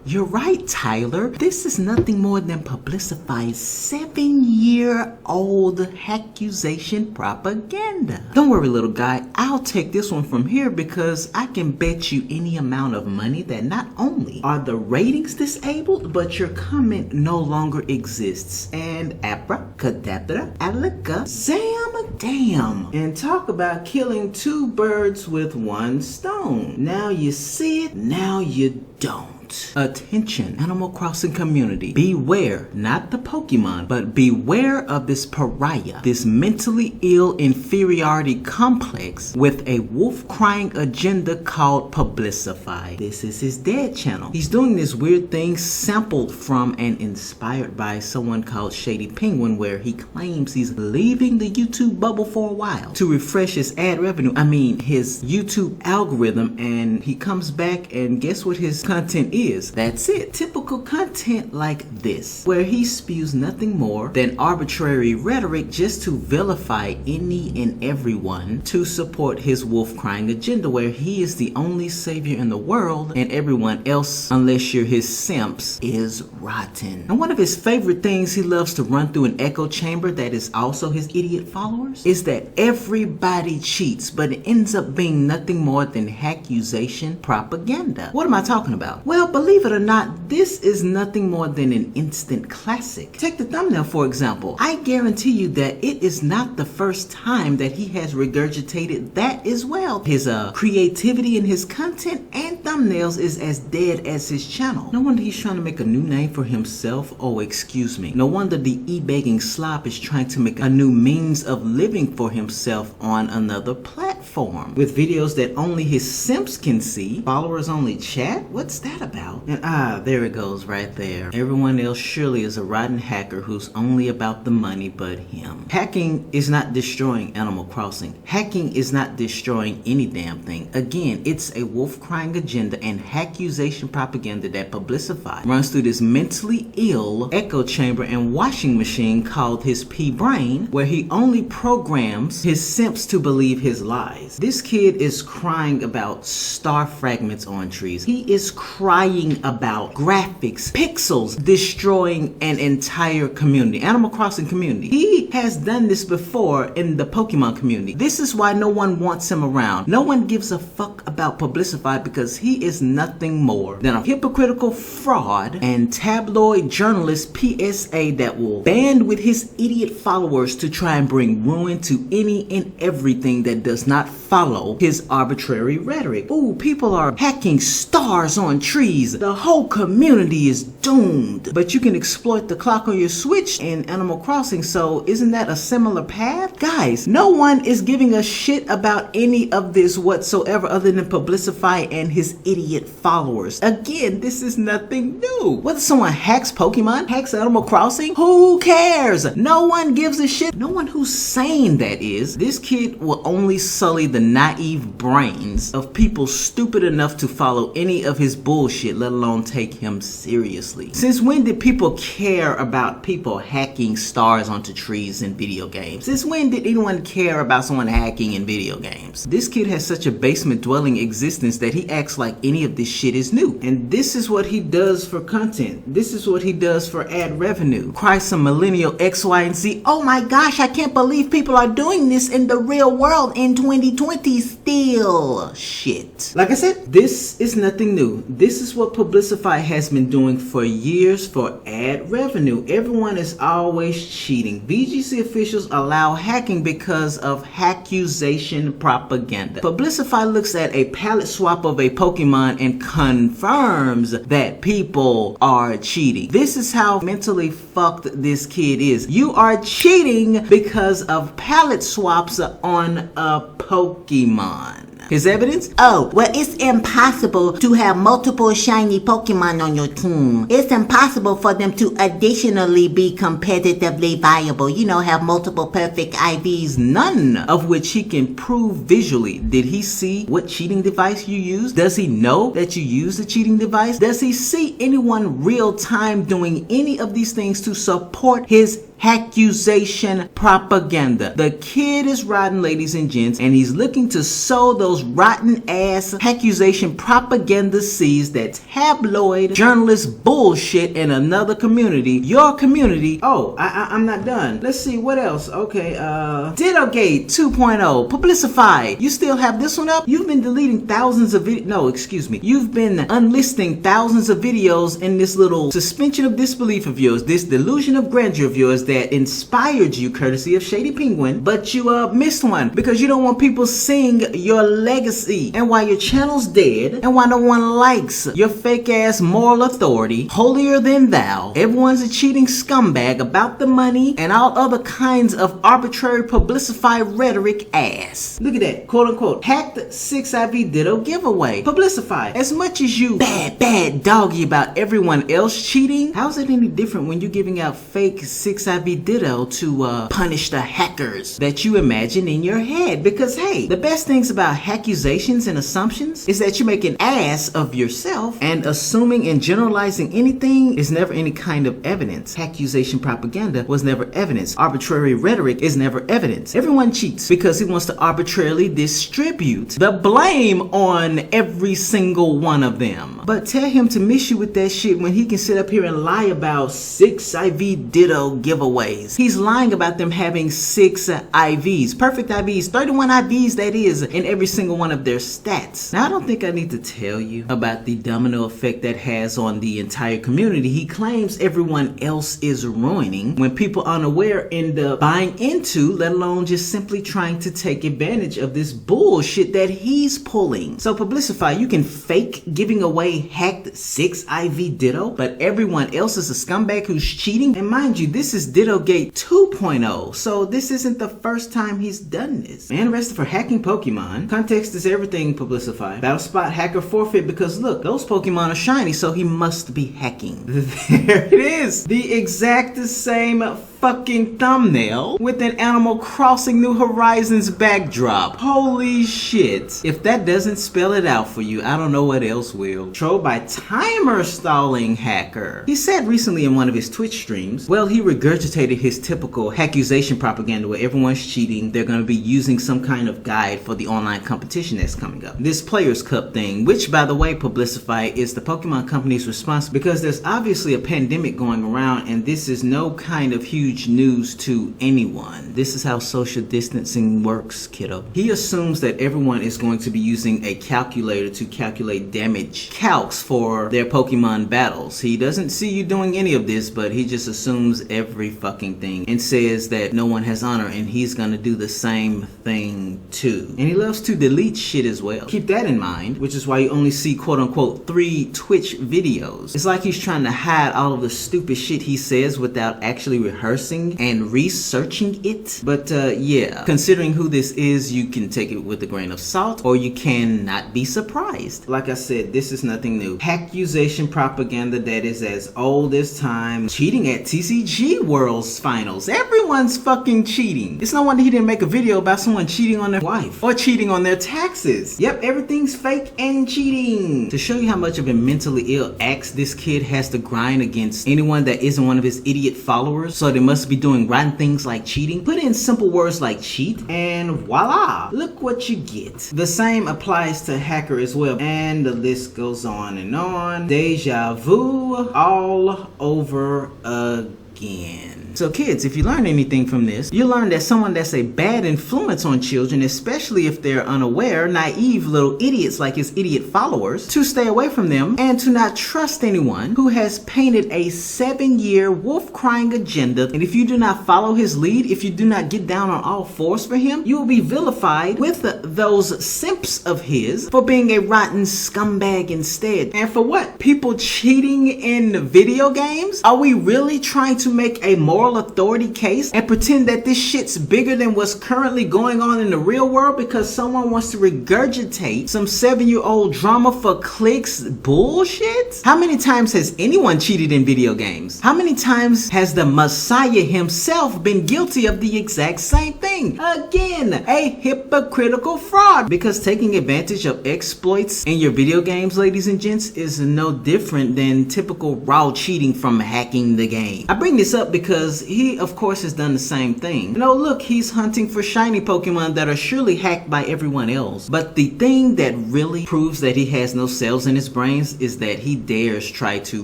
You're right, Tyler. This is nothing more than Verlisify's 7-year-old accusation propaganda. Don't worry, little guy. I'll take this one from here because I can bet you any amount of money that not only are the ratings disabled, but your comment no longer exists. And abracadabra, alakazam, damn. And talk about killing two birds with one stone. Now you see it, now you don't. Attention, Animal Crossing community. Beware, not the Pokemon, but beware of this pariah, this mentally ill inferiority complex with a wolf crying agenda called Verlisify. This is his dad channel. He's doing this weird thing sampled from and inspired by someone called Shady Penguin, where he claims he's leaving the YouTube bubble for a while to refresh his ad revenue, his YouTube algorithm, and he comes back and guess what his content is? That's it. Typical content like this, where he spews nothing more than arbitrary rhetoric just to vilify any and everyone to support his wolf crying agenda, where he is the only savior in the world and everyone else, unless you're his simps, is rotten. And one of his favorite things he loves to run through an echo chamber that is also his idiot followers is that everybody cheats, but it ends up being nothing more than accusation propaganda. What am I talking about? Well, believe it or not, this is nothing more than an instant classic. Take the thumbnail for example. I guarantee you that it is not the first time that he has regurgitated that as well. His creativity in his content and thumbnails is as dead as his channel. No wonder he's trying to make a new name for himself. Oh, excuse me. No wonder the e-begging slop is trying to make a new means of living for himself on another platform with videos that only his simps can see. Followers only chat? What's that about? And there it goes right there. Everyone else surely is a rotten hacker who's only about the money but him. Hacking is not destroying Animal Crossing. Hacking is not destroying any damn thing. Again, it's a wolf crying agenda and accusation propaganda that Verlisify runs through this mentally ill echo chamber and washing machine called his P-brain, where he only programs his simps to believe his lies. This kid is crying about star fragments on trees. He is crying about graphics, pixels destroying an entire community, Animal Crossing community. He has done this before in the Pokemon community. This is why no one wants him around. No one gives a fuck about Verlisify because he is nothing more than a hypocritical fraud and tabloid journalist PSA that will band with his idiot followers to try and bring ruin to any and everything that does not follow his arbitrary rhetoric. Ooh, people are hacking stars on trees. The whole community is doomed. But you can exploit the clock on your Switch in Animal Crossing, so isn't that a similar path? Guys, no one is giving a shit about any of this whatsoever other than Verlisify and his idiot followers. Again, this is nothing new. Whether someone hacks Pokemon, hacks Animal Crossing, who cares? No one gives a shit. No one who's sane, that is. This kid will only sully the naive brains of people stupid enough to follow any of his bullshit, let alone take him seriously. Since when did people care about people hacking stars onto trees in video games? Since when did anyone care about someone hacking in video games? This kid has such a basement dwelling existence that he acts like any of this shit is new. And this is what he does for content. This is what he does for ad revenue. Cry some millennial X, Y, and Z. Oh my gosh, I can't believe people are doing this in the real world in 2020 still. Shit. Like I said, this is nothing new. This is what Verlisify has been doing for years for ad revenue. Everyone is always cheating. VGC officials allow hacking because of accusation propaganda. Verlisify looks at a palette swap of a Pokemon and confirms that people are cheating. This is how mentally fucked this kid is. You are cheating because of palette swaps on a Pokemon. His evidence? Oh, well, it's impossible to have multiple shiny Pokemon on your team. It's impossible for them to additionally be competitively viable. You know, have multiple perfect IVs, none of which he can prove visually. Did he see what cheating device you use? Does he know that you use the cheating device? Does he see anyone real time doing any of these things to support his accusation propaganda. The kid is rotten, ladies and gents, and he's looking to sow those rotten ass accusation propaganda seeds that tabloid journalist bullshit in another community, your community. Oh, I'm not done. Let's see what else. Okay, Diddlegate 2.0, Verlisify. You still have this one up? You've been deleting thousands of You've been unlisting thousands of videos in this little suspension of disbelief of yours, this delusion of grandeur of yours that inspired you courtesy of Shady Penguin, but you missed one because you don't want people seeing your legacy and why your channel's dead and why no one likes your fake ass moral authority, holier than thou. Everyone's a cheating scumbag about the money and all other kinds of arbitrary Verlisify rhetoric ass. Look at that, quote unquote, hacked 6IV Ditto giveaway. Verlisify, as much as you bad doggy about everyone else cheating, how's it any different when you're giving out fake 6IV Ditto to punish the hackers that you imagine in your head? Because hey, the best things about accusations and assumptions is that you make an ass of yourself, and assuming and generalizing anything is never any kind of evidence. Accusation propaganda was never evidence. Arbitrary rhetoric is never evidence. Everyone cheats because he wants to arbitrarily distribute the blame on every single one of them. But tell him to miss you with that shit when he can sit up here and lie about 6IV Ditto giveaways. He's lying about them having 6 IVs, perfect IVs, 31 IVs that is, in every single one of their stats. Now I don't think I need to tell you about the domino effect that has on the entire community he claims everyone else is ruining when people unaware end up buying into, let alone just simply trying to take advantage of this bullshit that he's pulling. So Verlisify, you can fake giving away hacked 6IV Ditto, but everyone else is a scumbag who's cheating. And mind you, this is Diddlegate 2.0, so this isn't the first time he's done this. Man arrested for hacking Pokemon. Context is everything, Verlisify. Battle spot hacker forfeit because look, those Pokemon are shiny, so he must be hacking. There it is, the exact same fucking thumbnail with an Animal Crossing New Horizons backdrop. Holy shit. If that doesn't spell it out for you, I don't know what else will. Trolled by timer stalling hacker. He said recently in one of his Twitch streams, well, he regurgitated his typical accusation propaganda where everyone's cheating, they're going to be using some kind of guide for the online competition that's coming up. This Players Cup thing, which by the way, Verlisify, is the Pokemon company's response because there's obviously a pandemic going around and this is no kind of huge news to anyone. This is how social distancing works, kiddo. He assumes that everyone is going to be using a calculator to calculate damage calcs for their Pokemon battles. He doesn't see you doing any of this, but he just assumes every fucking thing and says that no one has honor and he's gonna do the same thing too. And he loves to delete shit as well. Keep that in mind, which is why you only see quote unquote 3 Twitch videos. It's like he's trying to hide all of the stupid shit he says without actually rehearsing and researching it. But yeah, considering who this is, you can take it with a grain of salt or you can not be surprised. Like I said, this is nothing new. Accusation propaganda that is as old as time. Cheating at TCG World's finals. Everyone's fucking cheating. It's no wonder he didn't make a video about someone cheating on their wife or cheating on their taxes. Yep, everything's fake and cheating. To show you how much of a mentally ill axe this kid has to grind against anyone that isn't one of his idiot followers, so they must be doing rotten things like cheating. Put in simple words like cheat and voila, look what you get. The same applies to hacker as well, and the list goes on and on. Deja vu all over again. So kids, if you learn anything from this, you learn that someone that's a bad influence on children, especially if they're unaware, naive little idiots like his idiot followers, to stay away from them and to not trust anyone who has painted a 7-year wolf crying agenda. And if you do not follow his lead, if you do not get down on all fours for him, you will be vilified with those simps of his for being a rotten scumbag instead. And for what? People cheating in video games? Are we really trying to make a moral authority case and pretend that this shit's bigger than what's currently going on in the real world because someone wants to regurgitate some 7-year-old drama for clicks bullshit? How many times has anyone cheated in video games? How many times has the Messiah himself been guilty of the exact same thing? Again, a hypocritical fraud, because taking advantage of exploits in your video games, ladies and gents, is no different than typical raw cheating from hacking the game. I bring this up because he, of course, has done the same thing. And oh look, he's hunting for shiny Pokemon that are surely hacked by everyone else. But the thing that really proves that he has no cells in his brains is that he dares try to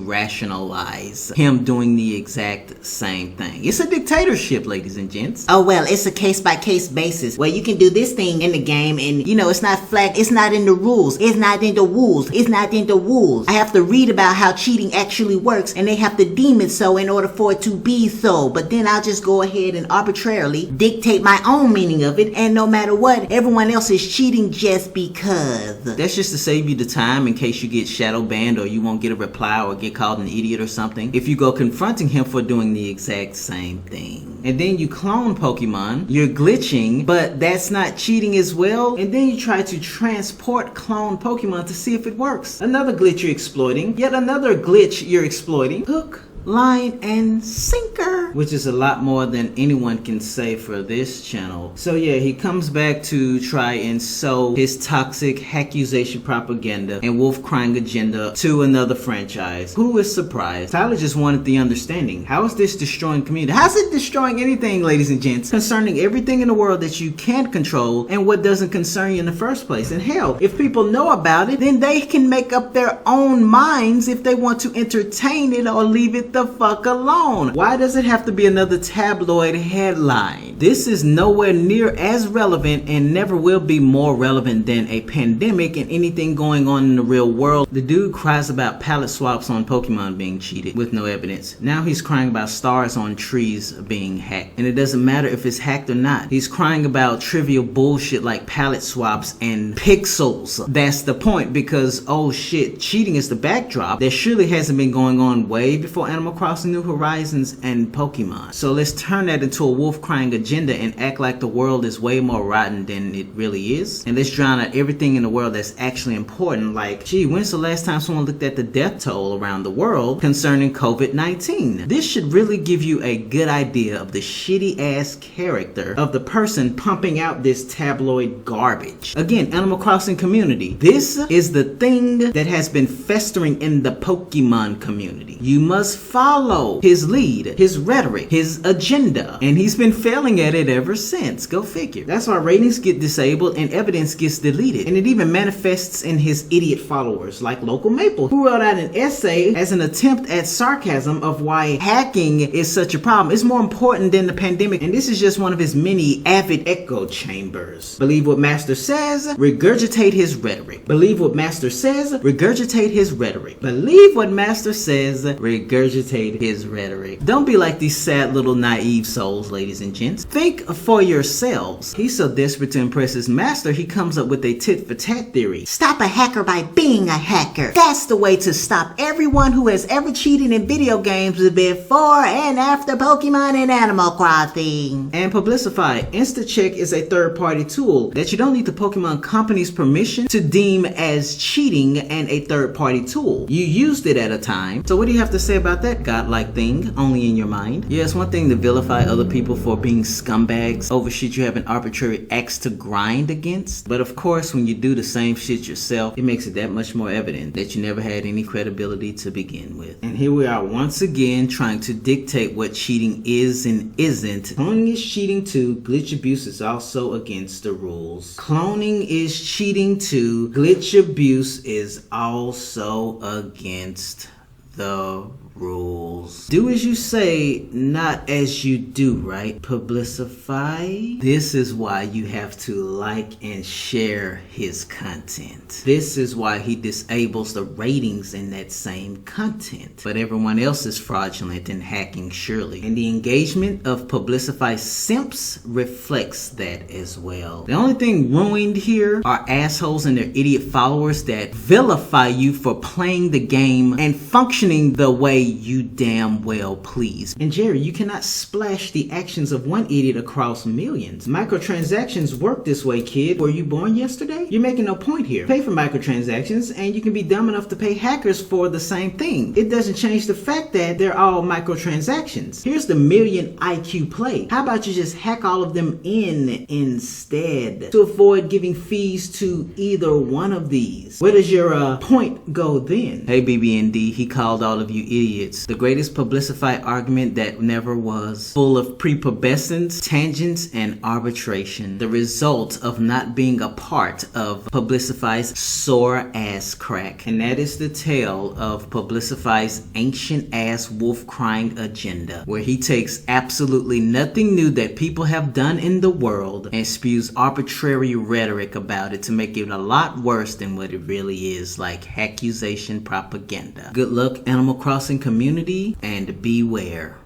rationalize him doing the exact same thing. It's a dictatorship, ladies and gents. Oh well, it's a case-by-case basis where you can do this thing in the game and you know it's not flagged, it's not in the rules, it's not in the rules, it's not in the rules. I have to read about how cheating actually works and they have to deem it so in order for it to be so. But then I'll just go ahead and arbitrarily dictate my own meaning of it, and no matter what, everyone else is cheating just because. That's just to save you the time in case you get shadow banned or you won't get a reply or get called an idiot or something if you go confronting him for doing the exact same thing. And then you clone Pokemon, you're glitching, but that's not cheating as well. And then you try to transport clone Pokemon to see if it works. Another glitch you're exploiting, yet another glitch you're exploiting. Hook, line, and sinker, which is a lot more than anyone can say for this channel. So yeah, he comes back to try and sow his toxic accusation propaganda and wolf crying agenda to another franchise. Who is surprised? Tyler just wanted the understanding. How is this destroying community? How's it destroying anything, ladies and gents, concerning everything in the world that you can't control and what doesn't concern you in the first place? And hell, if people know about it, then they can make up their own minds if they want to entertain it or leave it the fuck alone. Why does it have to be another tabloid headline? This is nowhere near as relevant and never will be more relevant than a pandemic and anything going on in the real world. The dude cries about palette swaps on Pokemon being cheated with no evidence. Now he's crying about stars on trees being hacked. And it doesn't matter if it's hacked or not. He's crying about trivial bullshit like palette swaps and pixels. That's the point, because oh shit, cheating is the backdrop that surely hasn't been going on way before Animal Crossing New Horizons and Pokemon. So let's turn that into a wolf crying agenda and act like the world is way more rotten than it really is. And let's drown out everything in the world that's actually important, like, gee, when's the last time someone looked at the death toll around the world concerning COVID-19? This should really give you a good idea of the shitty ass character of the person pumping out this tabloid garbage. Again, Animal Crossing community. This is the thing that has been festering in the Pokemon community. You must follow his lead, his rhetoric, his agenda, and he's been failing at it ever since. Go figure. That's why ratings get disabled and evidence gets deleted, and it even manifests in his idiot followers like Local Maple, who wrote out an essay as an attempt at sarcasm of why hacking is such a problem. It's more important than the pandemic, and this is just one of his many avid echo chambers. Believe what Master says, regurgitate his rhetoric. Believe what Master says, regurgitate his rhetoric. Believe what Master says, regurgitate his rhetoric. Don't be like these sad little naive souls, ladies and gents. Think for yourselves. He's so desperate to impress his master, he comes up with a tit-for-tat theory. Stop a hacker by being a hacker. That's the way to stop everyone who has ever cheated in video games before and after Pokemon and Animal Crossing. And Verlisify, InstaCheck is a third-party tool that you don't need the Pokemon company's permission to deem as cheating and a third-party tool. You used it at a time. So what do you have to say about that godlike thing, only in your mind? Yeah, it's one thing to vilify other people for being scumbags over shit you have an arbitrary axe to grind against. But of course, when you do the same shit yourself, it makes it that much more evident that you never had any credibility to begin with. And here we are once again trying to dictate what cheating is and isn't. Cloning is cheating too. Glitch abuse is also against the rules. Cloning is cheating too. Glitch abuse is also against the rules. Do as you say, not as you do, right? Verlisify. This is why you have to like and share his content. This is why he disables the ratings in that same content. But everyone else is fraudulent and hacking surely. And the engagement of Verlisify simps reflects that as well. The only thing ruined here are assholes and their idiot followers that vilify you for playing the game and functioning the way you damn well please. And Jerry, you cannot splash the actions of one idiot across millions. Microtransactions work this way, kid. Were you born yesterday? You're making no point here. Pay for microtransactions and you can be dumb enough to pay hackers for the same thing. It doesn't change the fact that they're all microtransactions. Here's the million IQ play. How about you just hack all of them in instead to avoid giving fees to either one of these? Where does your point go then? Hey BB&D, he called all of you idiots the greatest Publicify argument that never was, full of prepubescence, tangents, and arbitration. The result of not being a part of Publicify's sore ass crack. And that is the tale of Publicify's ancient ass wolf crying agenda, where he takes absolutely nothing new that people have done in the world and spews arbitrary rhetoric about it to make it a lot worse than what it really is, like accusation propaganda. Good luck, Animal Crossing community, and beware.